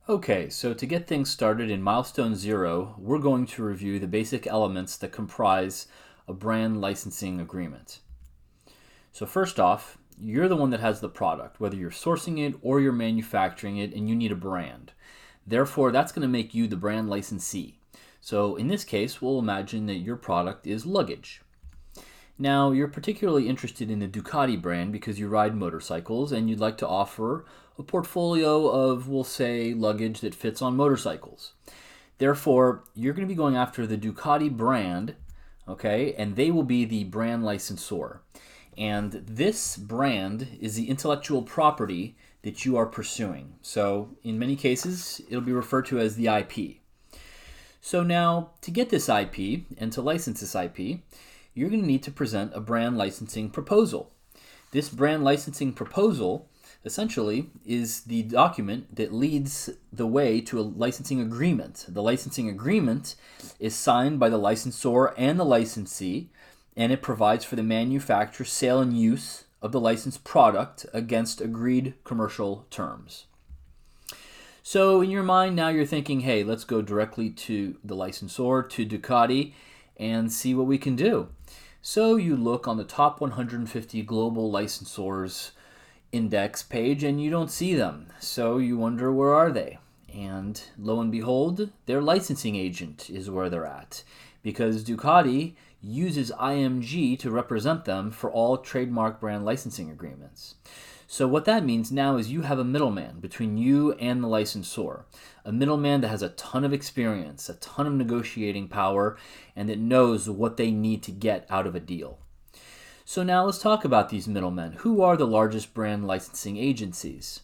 Okay, so to get things started in Milestone 0, we're going to review the basic elements that comprise a brand licensing agreement. So first off, you're the one that has the product, whether you're sourcing it or you're manufacturing it, and you need a brand. Therefore, that's going to make you the brand licensee. So in this case, we'll imagine that your product is luggage. Now, you're particularly interested in the Ducati brand because you ride motorcycles and you'd like to offer a portfolio of, we'll say, luggage that fits on motorcycles. Therefore, you're going to be going after the Ducati brand, okay, and they will be the brand licensor. And this brand is the intellectual property that you are pursuing. So, in many cases, it'll be referred to as the IP. So now, to get this IP and to license this IP, you're going to need to present a brand licensing proposal. This brand licensing proposal essentially is the document that leads the way to a licensing agreement. The licensing agreement is signed by the licensor and the licensee, and it provides for the manufacture, sale, and use of the licensed product against agreed commercial terms. So in your mind now you're thinking, hey, let's go directly to the licensor, to Ducati, and see what we can do. So you look on the top 150 global licensors index page and you don't see them. So you wonder, where are they? And lo and behold, their licensing agent is where they're at, because Ducati uses IMG to represent them for all trademark brand licensing agreements. So what that means now is you have a middleman between you and the licensor, a middleman that has a ton of experience, a ton of negotiating power, and that knows what they need to get out of a deal. So now let's talk about these middlemen. Who are the largest brand licensing agencies?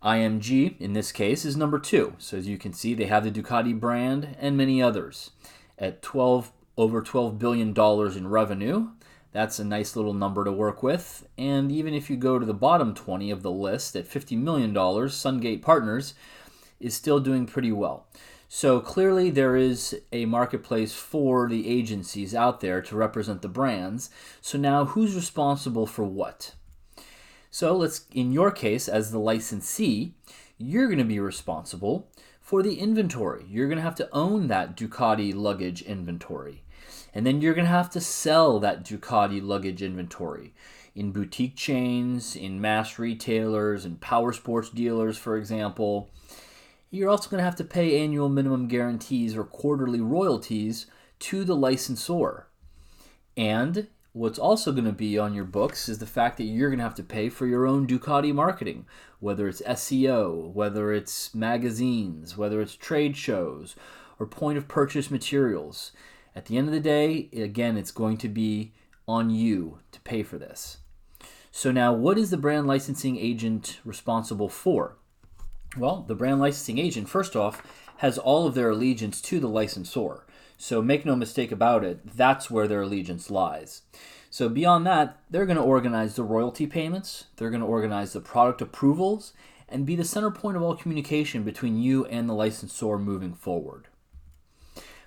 IMG, in this case, is number 2. So as you can see, they have the Ducati brand and many others. At over $12 billion in revenue, that's a nice little number to work with. And even if you go to the bottom 20 of the list at $50 million, Sungate Partners is still doing pretty well. So clearly there is a marketplace for the agencies out there to represent the brands. So now who's responsible for what? So in your case, as the licensee, you're going to be responsible for the inventory. You're going to have to own that Ducati luggage inventory. And then you're going to have to sell that Ducati luggage inventory in boutique chains, in mass retailers, in power sports dealers, for example. You're also going to have to pay annual minimum guarantees or quarterly royalties to the licensor. And what's also going to be on your books is the fact that you're going to have to pay for your own Ducati marketing, whether it's SEO, whether it's magazines, whether it's trade shows, or point of purchase materials. At the end of the day, again, it's going to be on you to pay for this. So now, what is the brand licensing agent responsible for? Well, the brand licensing agent, first off, has all of their allegiance to the licensor. So make no mistake about it, that's where their allegiance lies. So beyond that, they're going to organize the royalty payments, they're going to organize the product approvals, and be the center point of all communication between you and the licensor moving forward.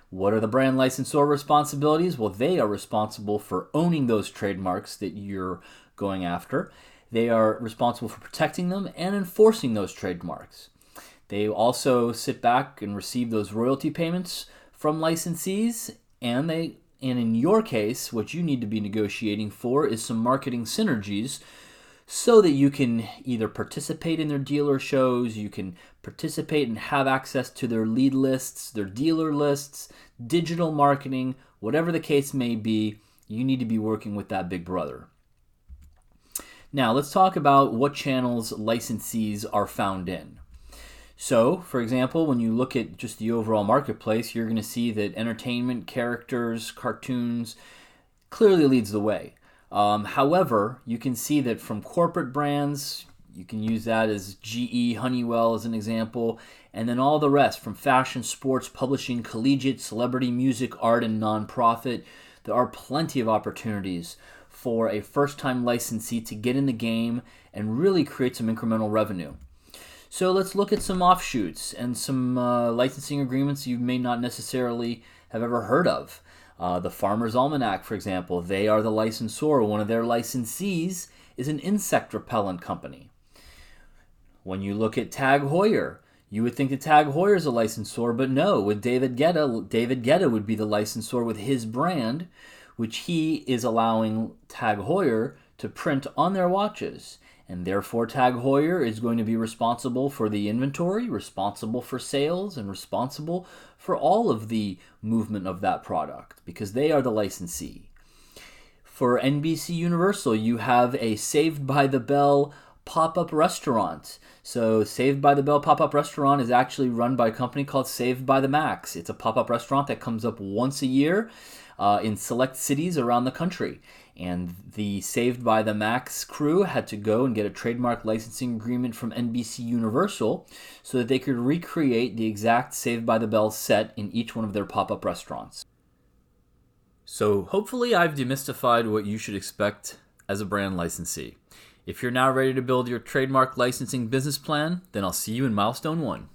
What are the brand licensor responsibilities? Well, they are responsible for owning those trademarks that you're going after. They are responsible for protecting them and enforcing those trademarks. They also sit back and receive those royalty payments from licensees, and in your case, what you need to be negotiating for is some marketing synergies so that you can either participate in their dealer shows, you can participate and have access to their lead lists, their dealer lists, digital marketing, whatever the case may be, you need to be working with that big brother. Now, let's talk about what channels licensees are found in. So, for example, when you look at just the overall marketplace, you're going to see that entertainment, characters, cartoons clearly leads the way. However, you can see that from corporate brands, you can use that as GE, Honeywell as an example, and then all the rest from fashion, sports, publishing, collegiate, celebrity, music, art, and nonprofit. There are plenty of opportunities for a first-time licensee to get in the game and really create some incremental revenue. So let's look at some offshoots and some licensing agreements you may not necessarily have ever heard of. The Farmer's Almanac, for example, they are the licensor. One of their licensees is an insect repellent company. When you look at Tag Heuer, You would think that Tag Heuer is a licensor, but no, with David Guetta would be the licensor with his brand, which he is allowing Tag Heuer to print on their watches. And therefore, Tag Heuer is going to be responsible for the inventory, responsible for sales, and responsible for all of the movement of that product because they are the licensee. For NBC Universal, you have a Saved by the Bell pop-up restaurant. So Saved by the Bell pop-up restaurant is actually run by a company called Saved by the Max. It's a pop-up restaurant that comes up once a year in select cities around the country. And the Saved by the Max crew had to go and get a trademark licensing agreement from NBC Universal so that they could recreate the exact Saved by the Bell set in each one of their pop-up restaurants. So hopefully I've demystified what you should expect as a brand licensee. If you're now ready to build your trademark licensing business plan, then I'll see you in Milestone 1.